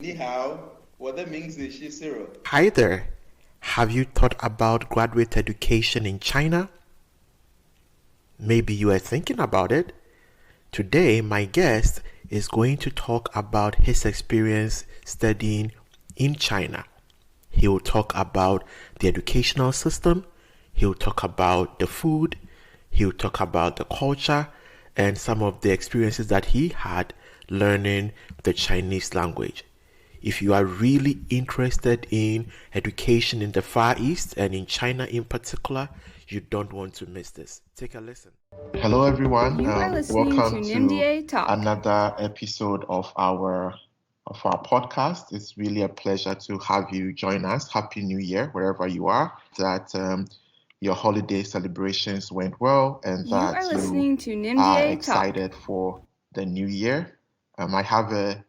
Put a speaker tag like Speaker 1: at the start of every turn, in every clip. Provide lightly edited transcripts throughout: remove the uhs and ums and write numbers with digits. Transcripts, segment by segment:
Speaker 1: Ni hao, 我的名字是 Cyril.
Speaker 2: Hi there. Have you thought about graduate education in China? Maybe you are thinking about it. Today, my guest is going to talk about his experience studying in China. He will talk about the educational system, he will talk about the food, he will talk about the culture, and some of the experiences that he had learning the Chinese language. If you are really interested in education in the Far East and in China in particular, you don't want to miss this. Take a listen. Hello, everyone.
Speaker 3: You are listening
Speaker 2: Welcome
Speaker 3: to NMDA Talk.
Speaker 2: another episode of our podcast. It's really a pleasure to have you join us. Happy New Year, wherever you are. That your holiday celebrations went well, and
Speaker 3: You are
Speaker 2: that
Speaker 3: listening to
Speaker 2: are
Speaker 3: NMDA Talk.
Speaker 2: excited for the new year. I have a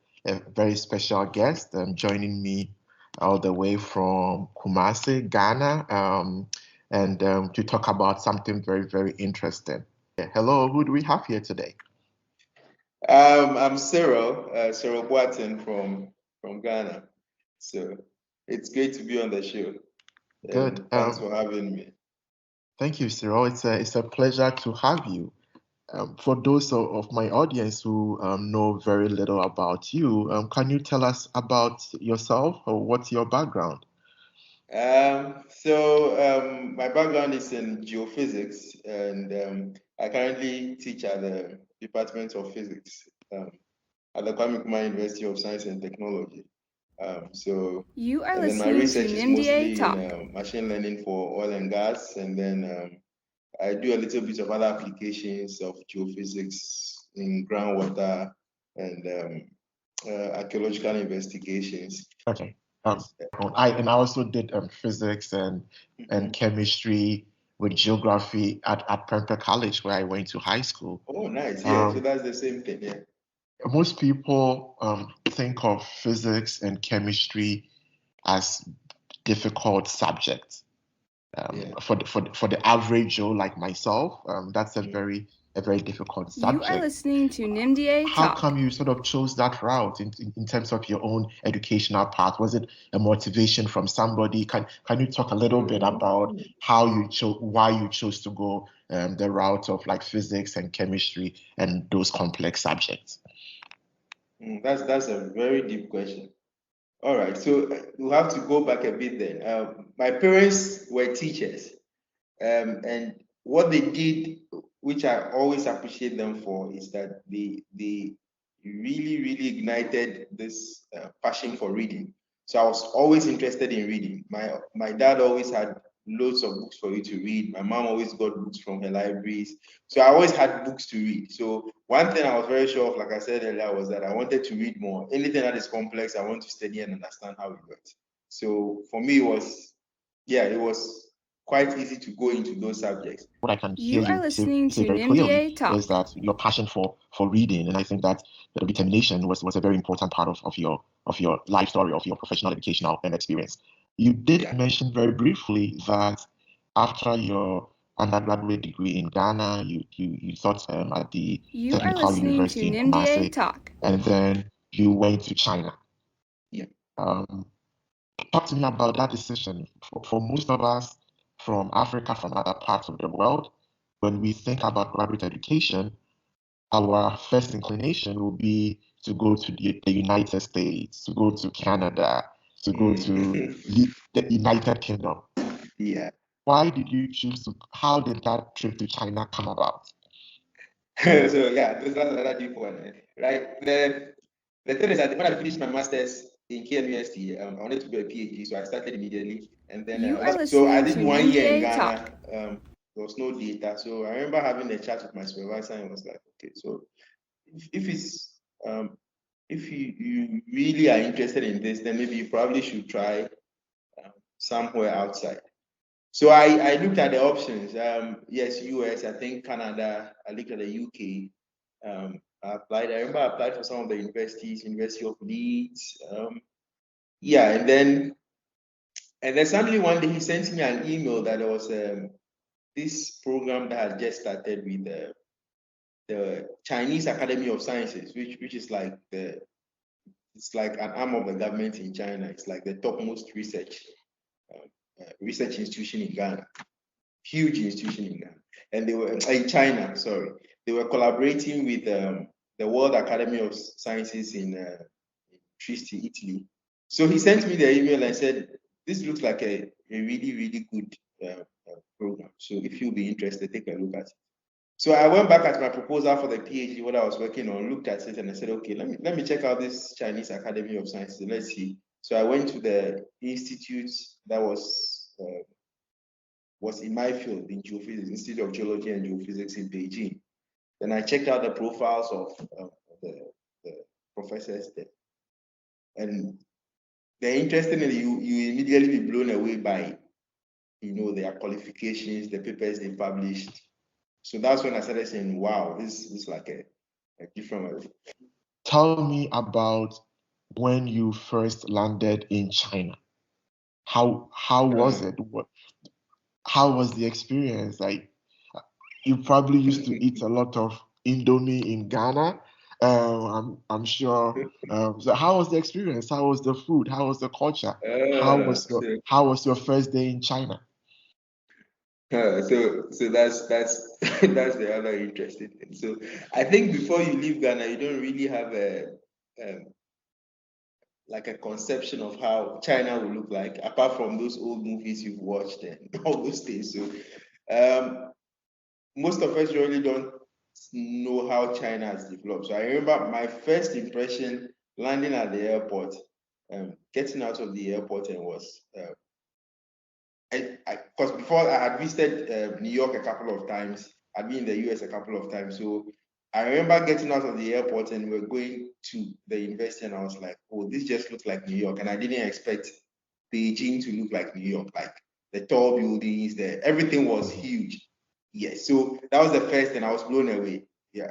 Speaker 2: very special guest joining me all the way from Kumasi, Ghana, and to talk about something very, very interesting. Hello, who do we have here today?
Speaker 1: I'm Cyril Boatin from Ghana. So it's great to be on the show.
Speaker 2: Good.
Speaker 1: Thanks for having me.
Speaker 2: Thank you, Cyril. It's a pleasure to have you. For those of my audience who know very little about you, can you tell us about yourself or what's your background?
Speaker 1: My background is in geophysics, and I currently teach at the Department of Physics at the Kwame Nkrumah University of Science and Technology.
Speaker 3: You are
Speaker 1: and then my
Speaker 3: listening to
Speaker 1: research is mostly
Speaker 3: NMDA Talk.
Speaker 1: in machine learning for oil and gas, and then I do a little bit of other applications of geophysics in groundwater and archaeological investigations.
Speaker 2: Okay. I also did physics and chemistry with geography at Prempeh College, where I went to high school.
Speaker 1: Oh, nice. Yeah, so that's the same thing. Yeah.
Speaker 2: Most people think of physics and chemistry as difficult subjects. For the average Joe like myself, that's a very difficult subject.
Speaker 3: You are listening to NMDA Talk.
Speaker 2: How come you sort of chose that route in terms of your own educational path? Was it a motivation from somebody? Can you talk a little bit about why you chose to go the route of like physics and chemistry and those complex subjects?
Speaker 1: That's a very deep question. All right, so we'll have to go back a bit then. My parents were teachers, and what they did, which I always appreciate them for, is that they really ignited this passion for reading. So I was always interested in reading. My dad always had loads of books for you to read. My mom always got books from her libraries. So I always had books to read. So one thing I was very sure of, like I said earlier, was that I wanted to read more. Anything that is complex, I want to study and understand how it works. So for me, it was quite easy to go into those subjects.
Speaker 2: What I can
Speaker 3: You
Speaker 2: hear
Speaker 3: are listening
Speaker 2: say
Speaker 3: to
Speaker 2: very clearly
Speaker 3: NMDA Talk.
Speaker 2: is that your passion for reading, and I think that the determination was a very important part of your life story, of your professional educational and experience. You did mention very briefly that after your undergraduate degree in Ghana, you taught at the
Speaker 3: You are
Speaker 2: Technical
Speaker 3: listening
Speaker 2: University
Speaker 3: to
Speaker 2: in
Speaker 3: NMDA
Speaker 2: Kumasi,
Speaker 3: Talk.
Speaker 2: and then you went to China.
Speaker 1: Yeah.
Speaker 2: Talk to me about that decision. For most of us from Africa, from other parts of the world, when we think about graduate education, our first inclination will be to go to the United States, to go to Canada, to go to the United Kingdom.
Speaker 1: Yeah.
Speaker 2: Why did you choose to? How did that trip to China come about?
Speaker 1: So yeah, that's another deep one, right? The thing is that when I finished my master's in KNUST, I wanted to do a PhD, so I started immediately, and then so I did 1 year in Ghana. There was no data, so I remember having a chat with my supervisor, and was like, okay, so if you really are interested in this, then maybe you probably should try somewhere outside. So I looked at the options. Yes, US, I think Canada. I looked at the UK. I applied. I remember I applied for some of the universities, University of Leeds. And then suddenly one day he sent me an email that there was this program that had just started with the Chinese Academy of Sciences, which is like the it's like an arm of the government in China. It's like the topmost research institution in Ghana, huge institution in Ghana, and they were in China. Sorry, they were collaborating with the World Academy of Sciences in Trieste, Italy. So he sent me the email and said, "This looks like a really, really good program. So if you'll be interested, take a look at it." So I went back at my proposal for the PhD, what I was working on, looked at it, and I said, "Okay, let me check out this Chinese Academy of Sciences. Let's see." So I went to the institute that was in my field in geophysics, Institute of Geology and Geophysics in Beijing. Then I checked out the profiles of the professors there. And interestingly, you immediately be blown away by, their qualifications, the papers they published. So that's when I started saying, wow, this is like a different way.
Speaker 2: Tell me about when you first landed in China. How was it? How was the experience? Like, you probably used to eat a lot of Indomie in Ghana. I'm sure. So how was the experience? How was the food? How was the culture? How was your first day in China?
Speaker 1: So that's the other interesting thing. So I think before you leave Ghana, you don't really have like a conception of how China will look like, apart from those old movies you've watched and all those things. So most of us really don't know how China has developed. So I remember my first impression landing at the airport, getting out of the airport, and was because before I had visited New York a couple of times, I'd been in the US a couple of times. So I remember getting out of the airport and we're going to the university, and I was like, oh, this just looks like New York. And I didn't expect Beijing to look like New York, like the tall buildings, everything was huge. Yes, so that was the first thing. I was blown away. Yeah,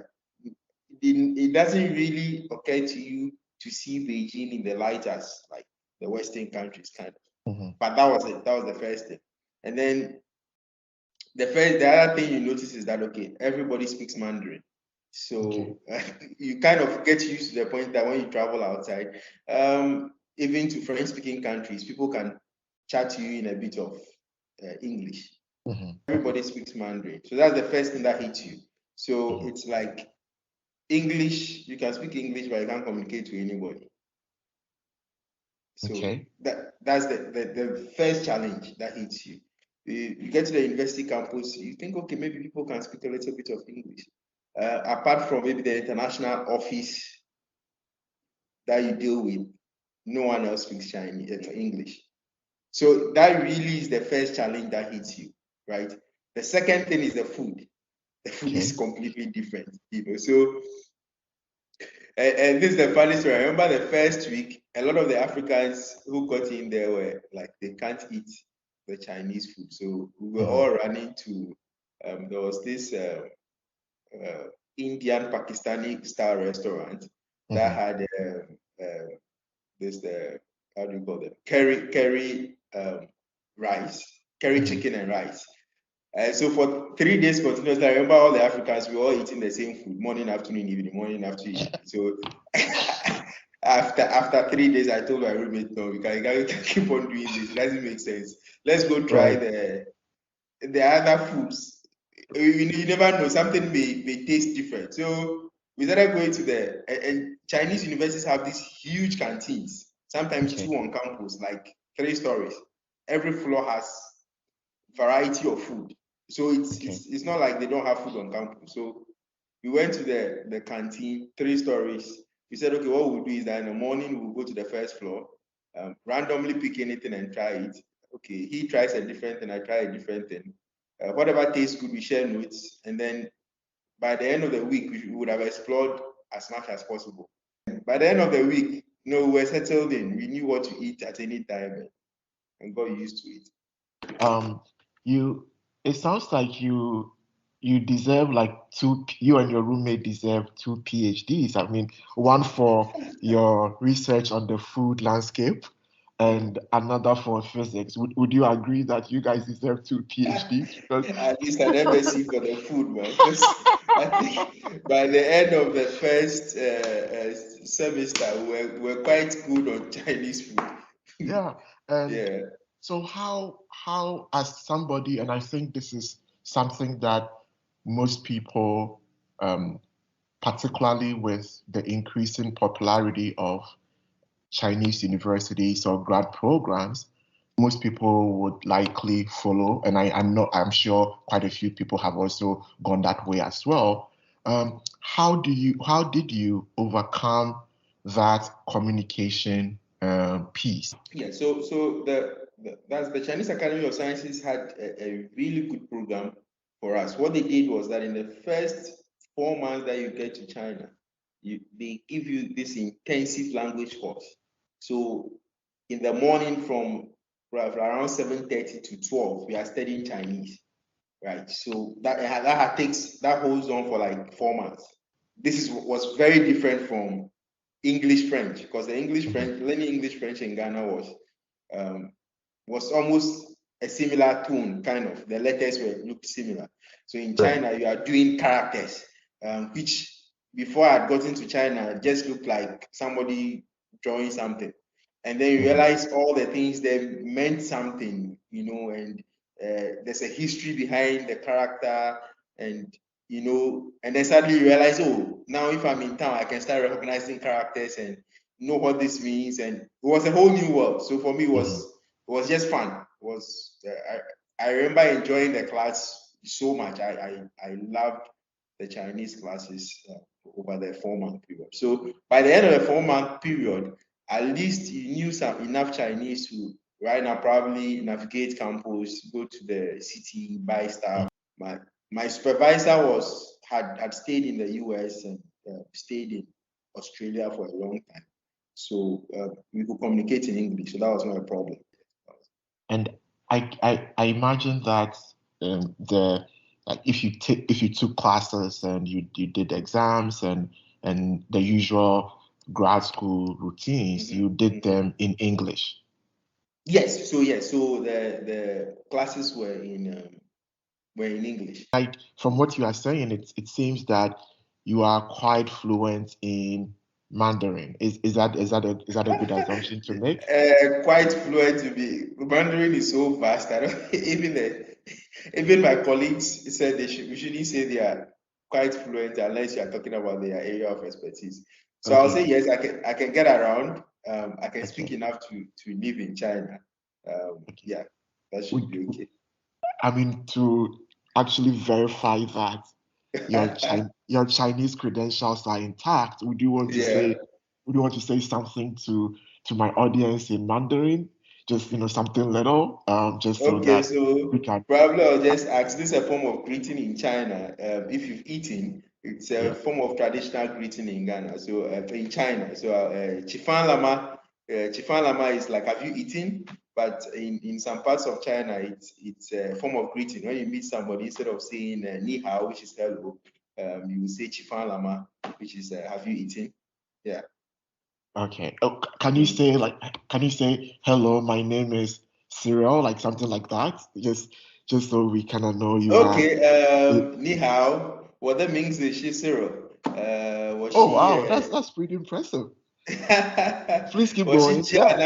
Speaker 1: it doesn't really occur to you to see Beijing in the light as like the Western countries kind of. Mm-hmm. But that was it. That was the first thing. And then the other thing you notice is that, okay, everybody speaks Mandarin. So you kind of get used to the point that when you travel outside, even to French-speaking countries, people can chat to you in a bit of English. Mm-hmm. Everybody speaks Mandarin. So that's the first thing that hits you. So it's like English, you can speak English, but you can't communicate to anybody. So that's the first challenge that hits you. You get to the university campus, you think, okay, maybe people can speak a little bit of English. Apart from maybe the international office that you deal with, no one else speaks English. So that really is the first challenge that hits you, right? The second thing is the food. The food is completely different, So, and this is the funny story. I remember the first week, a lot of the Africans who got in there were like, they can't eat the Chinese food. So we were all running to, there was this Indian Pakistani style restaurant that had this how do you call it, curry rice, curry chicken and rice. So for 3 days continuously, I remember all the Africans, we were all eating the same food, morning, afternoon, evening, morning, afternoon. So after 3 days, I told my roommate, no, we can keep on doing this. It doesn't make sense. Let's go try the other foods. You never know, something may taste different. So we started going to and Chinese universities have these huge canteens, sometimes 2 on campus, like 3 stories. Every floor has variety of food. So it's not like they don't have food on campus. So we went to the canteen, 3 stories. We said, okay, what we'll do is that in the morning, we'll go to the first floor, randomly pick anything and try it. Okay, he tries a different thing, I try a different thing. Whatever tastes good, we share notes. And then by the end of the week, we would have explored as much as possible. By the end of the week, we were settled in. We knew what to eat at any time and got used to it.
Speaker 2: It sounds like you deserve like you and your roommate deserve 2 PhDs. I mean, one for your research on the food landscape and another for physics. Would you agree that you guys deserve 2 PhDs?
Speaker 1: At least an MSc for the food, man. I think by the end of the first semester, we're quite good on Chinese food.
Speaker 2: Yeah. And
Speaker 1: Yeah.
Speaker 2: so how as somebody, and I think this is something that most people, particularly with the increasing popularity of Chinese universities or grad programs, most people would likely follow, and I'm sure quite a few people have also gone that way as well. How did you overcome that communication piece?
Speaker 1: Yeah. So that's the Chinese Academy of Sciences had a really good program for us. What they did was that in the first 4 months that you get to China, they give you this intensive language course. So in the morning from around 7:30 to 12, we are studying Chinese, right? So that holds on for like 4 months. Was very different from English French, because learning English French in Ghana was almost a similar tone, kind of. The letters looked similar. So in China, you are doing characters, which before I had gotten to China just looked like somebody drawing something. And then you realize all the things that meant something, and there's a history behind the character, and and then suddenly you realize, oh, now if I'm in town, I can start recognizing characters and know what this means. And it was a whole new world. So for me, it was just fun. I remember enjoying the class so much. I loved the Chinese classes over the 4-month period. So by the end of the 4-month period, at least you knew enough Chinese to right now probably navigate campus, go to the city, buy stuff. My supervisor had stayed in the US and stayed in Australia for a long time. So we could communicate in English. So that was not a problem.
Speaker 2: And I imagine that if you took classes and you did exams and the usual grad school routines, you did them in English.
Speaker 1: Yes. So the classes were in English.
Speaker 2: From what you are saying, it seems that you are quite fluent in Mandarin. Is that a good assumption to make?
Speaker 1: Quite fluent to be. Mandarin is so vast. I don't even my colleagues said we shouldn't say they are quite fluent unless you are talking about their area of expertise. So I'll say yes, I can get around. I can speak enough to live in China. Yeah, that should be okay.
Speaker 2: I mean, to actually verify that your Chinese credentials are intact, would you want to say something to my audience in Mandarin? Just something little, just so
Speaker 1: okay,
Speaker 2: that
Speaker 1: so
Speaker 2: we can.
Speaker 1: Probably I'll just ask. This is a form of greeting in China. If you've eaten, it's a form of traditional greeting in Ghana. So in China, so Chifan Lama, is like, have you eaten? But in some parts of China, it's a form of greeting. When you meet somebody, instead of saying ni hao, which is hello, you will say Chifan Lama, which is have you eaten? Yeah.
Speaker 2: Okay. Oh, can you say hello? My name is Cyril, like something like that, just so we kind of know you.
Speaker 1: Okay. Ni hao. What that means is she's Cyril.
Speaker 2: Wow, that's pretty impressive. Please keep going.
Speaker 1: Yeah.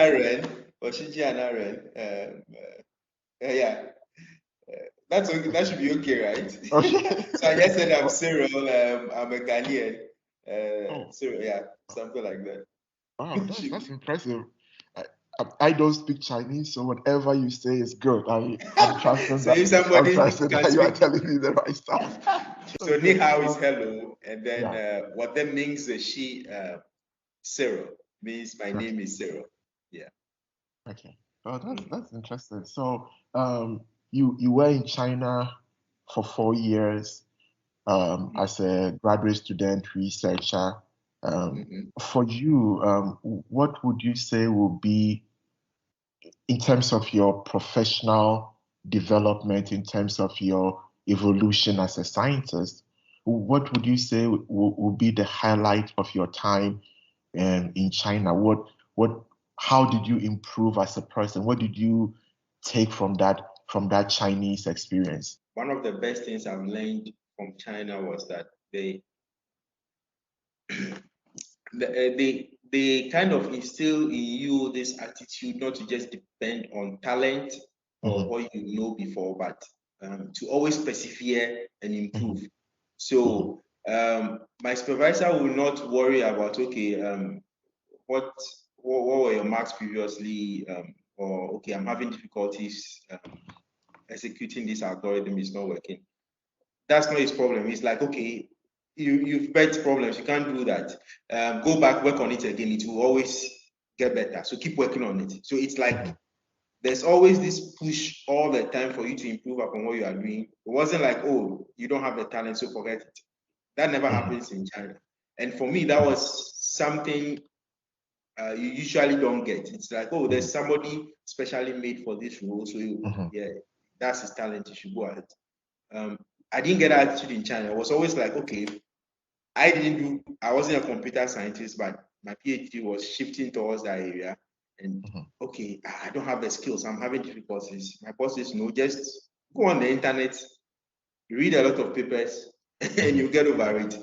Speaker 1: That should be okay, right?
Speaker 2: Okay.
Speaker 1: So I just said I'm Cyril. I'm a Ghanaian. Cyril, yeah, something like that.
Speaker 2: Wow, that's impressive. I don't speak Chinese, so whatever you say is good. I'm trusting
Speaker 1: so if somebody
Speaker 2: that you are telling me the right stuff.
Speaker 1: So ni hao is hello, and then what that means is Cyril means my name is Cyril. Yeah.
Speaker 2: Okay. Oh, that's interesting. So you were in China for 4 years as a graduate student researcher. For you, what would you say will be, in terms of your professional development, in terms of your evolution as a scientist, what would you say will be the highlight of your time in China? How did you improve as a person? What did you take from that Chinese experience?
Speaker 1: One of the best things I've learned from China was that they they kind of instill in you this attitude not to just depend on talent or what you know before, but to always persevere and improve. So my supervisor will not worry about, okay, what were your marks previously, or okay, I'm having difficulties executing this algorithm, is not working. That's not his problem. He's like, okay, you've met problems, you can't do that. Go back, work on it again. It will always get better. So keep working on it. So it's like there's always this push all the time for you to improve upon what you are doing. It wasn't like, oh, you don't have the talent, so forget it. That never happens in China. And for me, that was something you usually don't get. It's like, oh, there's somebody specially made for this role, so yeah, that's his talent. You should go ahead. I didn't get that attitude in China. It was always like, okay, I wasn't a computer scientist, but my PhD was shifting towards that area. And okay, I don't have the skills. I'm having difficulties. My boss says, no, just go on the internet, read a lot of papers, and you get over it.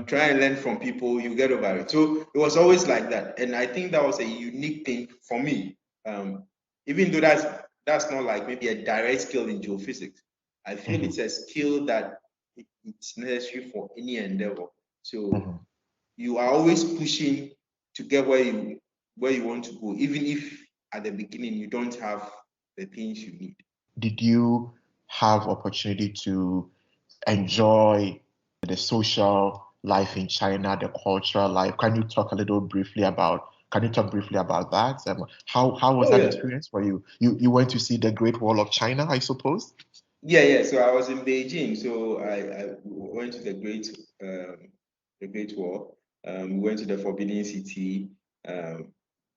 Speaker 1: Try and learn from people, you get over it. So it was always like that. And I think that was a unique thing for me. Even though that's not like maybe a direct skill in geophysics, I feel it's a skill that it's necessary for any endeavor. So you are always pushing to get where you want to go, even if at the beginning you don't have the things you need.
Speaker 2: Did you have opportunity to enjoy the social life in China, the cultural life? Can you talk briefly about that? How was that experience for you? You went to see the Great Wall of China, I suppose?
Speaker 1: Yeah. So I was in Beijing. So I went to the Great Wall. We went to the Forbidden City.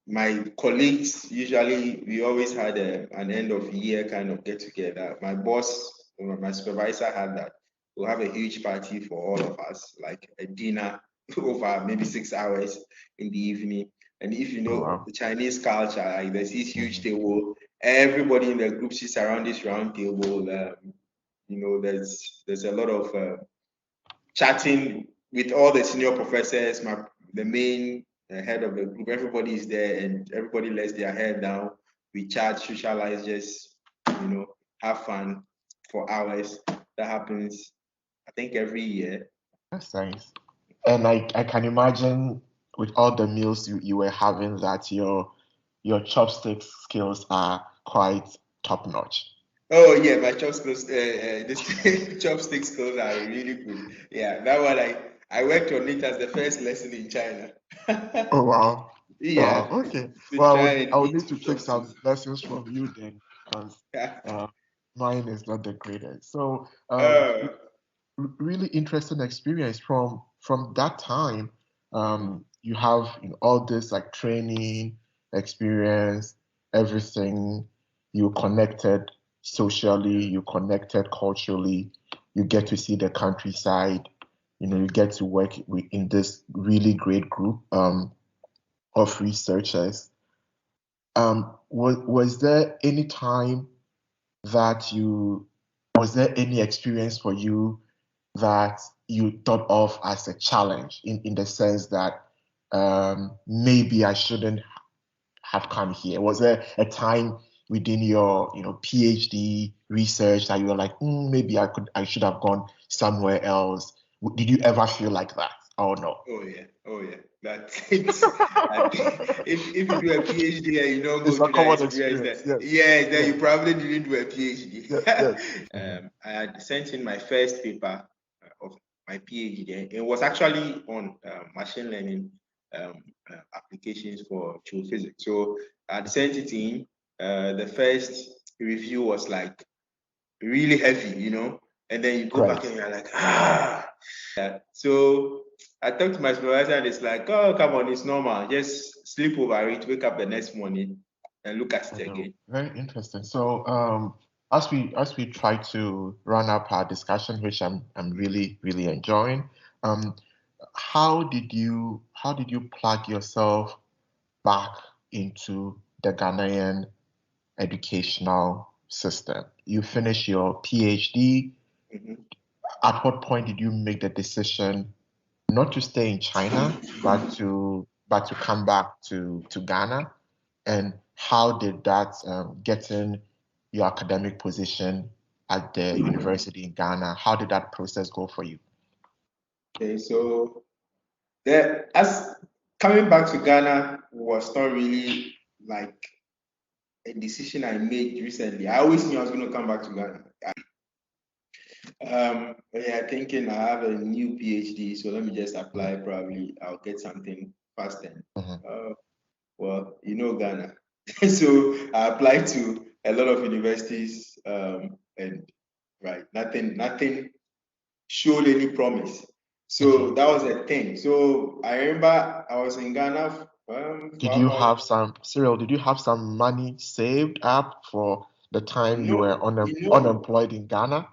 Speaker 1: My colleagues, usually we always had an end of year kind of get together. My boss, my supervisor had that. We'll have a huge party for all of us, like a dinner over maybe 6 hours in the evening. And if you know the Chinese culture, like there's this huge table, everybody in the group sits around this round table. There's a lot of chatting with all the senior professors, the main head of the group. Everybody is there and everybody lets their head down. We chat, socialize, just have fun for hours. That happens, I think, every year.
Speaker 2: That's nice. And I can imagine with all the meals you were having that your chopstick skills are quite top notch.
Speaker 1: Oh yeah, my chopstick skills are really good. Yeah, that one I worked on it as the first lesson in China.
Speaker 2: Oh wow.
Speaker 1: Yeah.
Speaker 2: Wow. Okay. Well, I would need to take some lessons from you then, because mine is not the greatest. So really interesting experience from that time. You have all this like training experience, everything. You connected socially, you connected culturally, you get to see the countryside, you get to work in this really great group of researchers. Was there any time that was there any experience for you that you thought of as a challenge in the sense that maybe I shouldn't have come here? Was there a time within your PhD research that you were like, maybe I should have gone somewhere else? Did you ever feel like that? Oh no.
Speaker 1: Oh yeah. That's it. if you do a PhD and you don't go to the experience, then you probably didn't do a PhD.
Speaker 2: Yes.
Speaker 1: I had sent in my first paper of my PhD. It was actually on machine learning applications for geophysics. So I had sent it in. The first review was like really heavy, and then you go back and you're like, Yeah. So I talked to my supervisor and it's like, oh, come on, it's normal. Just sleep over it, wake up the next morning and look at it again.
Speaker 2: Very interesting. So as we try to run up our discussion, which I'm really, really enjoying, how did you plug yourself back into the Ghanaian educational system? You finished your PhD. at what point did you make the decision not to stay in China, but to come back to Ghana? And how did that getting your academic position at the university in Ghana, how did that process go for you?
Speaker 1: Okay, so as coming back to Ghana was not really like a decision I made recently. I always knew I was going to come back to Ghana. Thinking I have a new PhD, so let me just apply. Probably I'll get something fast then. Well, you know Ghana. So I applied to a lot of universities, and nothing showed any promise. So that was a thing. So I remember I was in Ghana.
Speaker 2: Did you have some, Cyril, did you have some money saved up for the time you were unemployed in Ghana?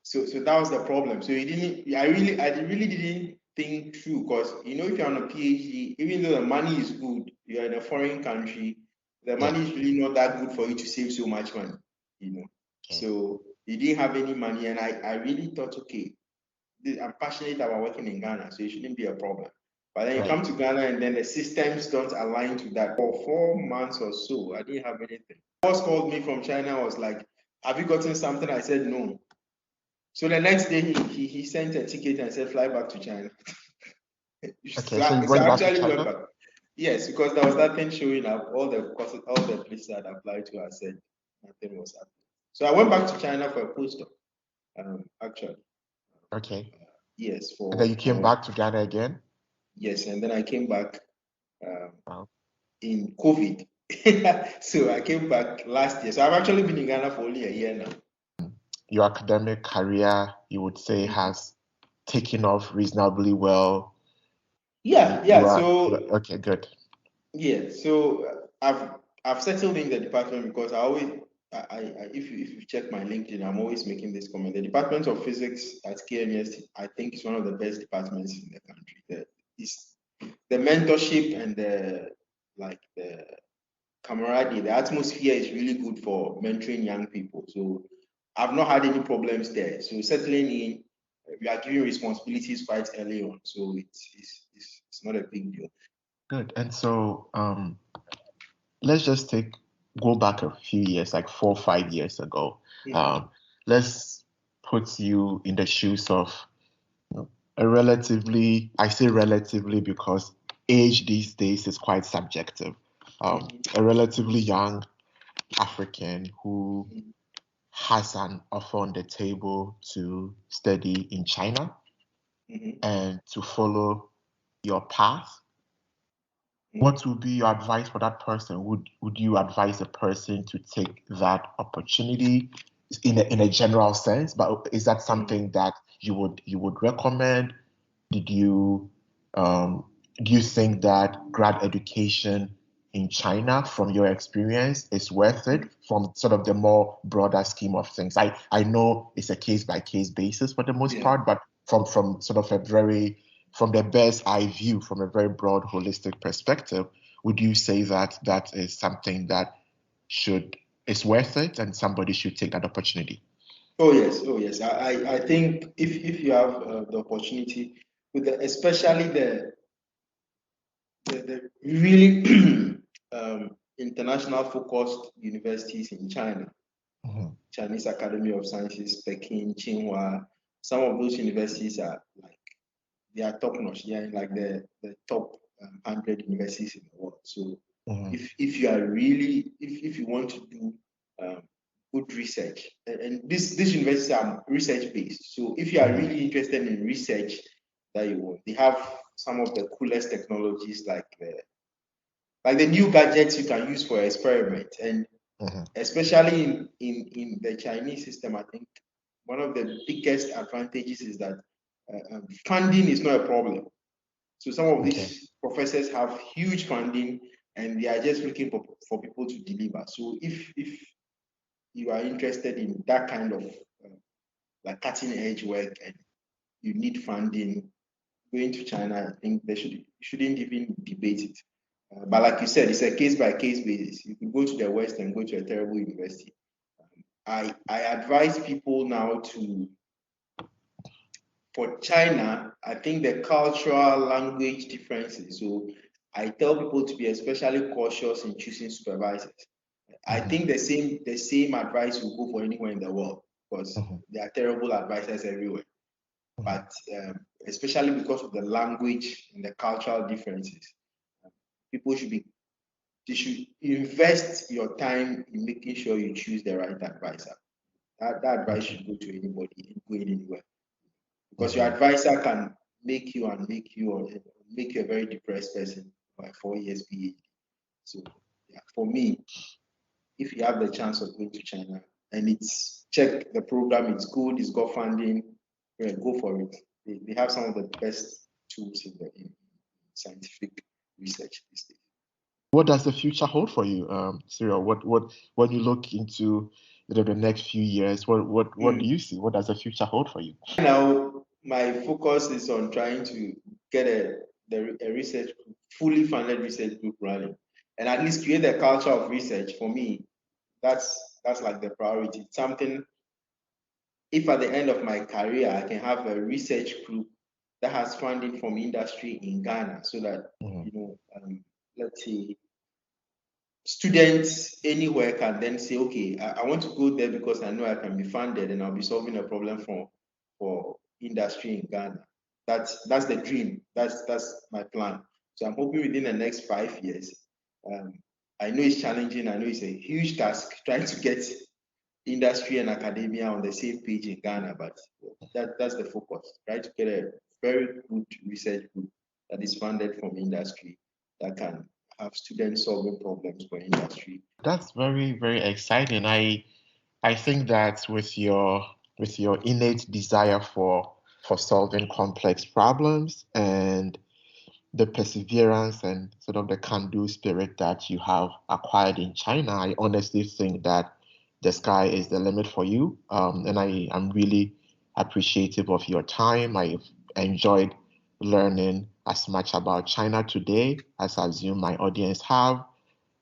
Speaker 1: So that was the problem. So I really didn't think through, because if you're on a PhD, even though the money is good, you're in a foreign country, the money is really not that good for you to save so much money, Okay. So you didn't have any money, and I really thought, okay, I'm passionate about working in Ghana, so it shouldn't be a problem. But then you come to Ghana, and then the systems don't align to that. For 4 months or so, I didn't have anything. Boss called me from China, was like, "Have you gotten something?" I said no. So the next day he sent a ticket and said, "Fly back to China."
Speaker 2: So you went back to China?
Speaker 1: Yes, because there was nothing showing up. All the places I'd applied to, I said nothing was happening. So I went back to China for a postdoc, actually.
Speaker 2: Okay.
Speaker 1: Yes.
Speaker 2: And then you came back to Ghana again?
Speaker 1: Yes, and then I came back in COVID. So I came back last year. So I've actually been in Ghana for only a year now.
Speaker 2: Your academic career, you would say, has taken off reasonably well.
Speaker 1: Yeah.
Speaker 2: Okay, good.
Speaker 1: Yeah. So I've settled in the department, because if you check my LinkedIn, I'm always making this comment. The Department of Physics at KNUST, I think, is one of the best departments in the country. The mentorship and the camaraderie, the atmosphere is really good for mentoring young people. So I've not had any problems there. So settling in, we are giving responsibilities quite early on. So it's not a big deal.
Speaker 2: Good. And so let's just go back a few years, like 4 or 5 years ago. Let's put you in the shoes of a relatively, I say relatively because age these days is quite subjective. A relatively young African who has an offer on the table to study in China and to follow your path. What would be your advice for that person? Would you advise a person to take that opportunity in a general sense? But is that something that you would recommend? Do you think that grad education in China, from your experience, is worth it from sort of the more broader scheme of things? I know it's a case by case basis for the most part, but from sort of from the bird's eye view, from a very broad, holistic perspective, would you say that that is something that is worth it and somebody should take that opportunity?
Speaker 1: Oh yes. I think if you have the opportunity, especially the really international focused universities in China, Chinese Academy of Sciences, Peking, Tsinghua, some of those universities are they are top notch. They are like the top 100 universities in the world. So if you are really, if you want to do good research, and these universities are research based. So if you are really interested in research that you want, they have some of the coolest technologies, like the new gadgets you can use for experiment. And especially in the Chinese system, I think one of the biggest advantages is that funding is not a problem. So some of these professors have huge funding, and they are just looking for people to deliver. So if you are interested in that kind of cutting edge work and you need funding, going to China, I think shouldn't even debate it. But like you said, it's a case by case basis. You can go to the West and go to a terrible university. I advise people now to for China, I think the cultural language differences. So I tell people to be especially cautious in choosing supervisors. I think the same advice will go for anywhere in the world, because there are terrible advisors everywhere. But especially because of the language and the cultural differences, people should invest your time in making sure you choose the right advisor. That advice should go to anybody going anywhere, because your advisor can make you a very depressed person by 4 years PhD. So yeah, for me, if you have the chance of going to China and it's check the program, it's good, it's got funding, yeah, go for it. They have some of the best tools in scientific research these days.
Speaker 2: What does the future hold for you, Cyril? What when you look into the next few years, what do you see? What does the future hold for you?
Speaker 1: Now, my focus is on trying to get a research group, fully funded research group running, and at least create a culture of research. For me, that's like the priority. Something, if at the end of my career I can have a research group that has funding from industry in Ghana, so that let's say students anywhere can then say, okay, I want to go there because I know I can be funded and I'll be solving a problem for industry in Ghana. That's the dream. That's my plan. So I'm hoping within the next 5 years. I know it's challenging. I know it's a huge task trying to get industry and academia on the same page in Ghana, but that's the focus. Try to get a very good research group that is funded from industry that can have students solving problems for industry.
Speaker 2: That's very, very exciting. I think that with your innate desire for solving complex problems and the perseverance and sort of the can-do spirit that you have acquired in China, I honestly think that the sky is the limit for you. And I am really appreciative of your time. I've enjoyed learning as much about China today as I assume my audience have.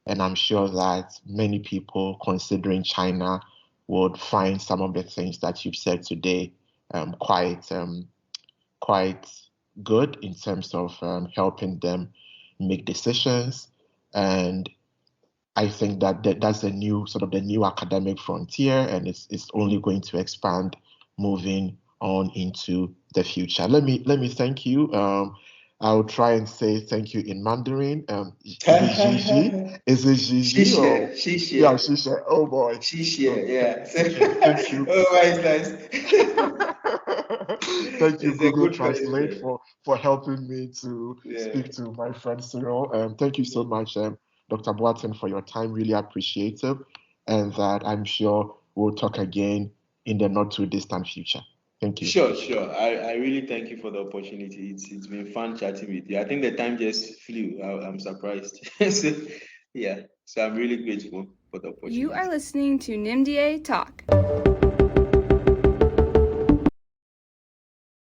Speaker 2: And I'm sure that many people considering China would find some of the things that you've said today quite good in terms of helping them make decisions. And I think that's the new academic frontier, and it's only going to expand moving on into the future. Let me thank you. I'll try and say thank you in Mandarin. Is it Gigi? Is it Gigi?
Speaker 1: Xixie.
Speaker 2: Yeah, Xixie. Oh boy.
Speaker 1: Xixie, yeah.
Speaker 2: Thank you.
Speaker 1: Oh, nice.
Speaker 2: Thank you, Google Translate, for helping me to speak to my friend Cyril. Thank you so much, Dr. Boateng, for your time. Really appreciative, and that I'm sure we'll talk again in the not too distant future. Thank you.
Speaker 1: Sure. I really thank you for the opportunity. It's been fun chatting with you. I think the time just flew. I'm surprised. So I'm really grateful for the opportunity.
Speaker 3: You are listening to NIMDA Talk.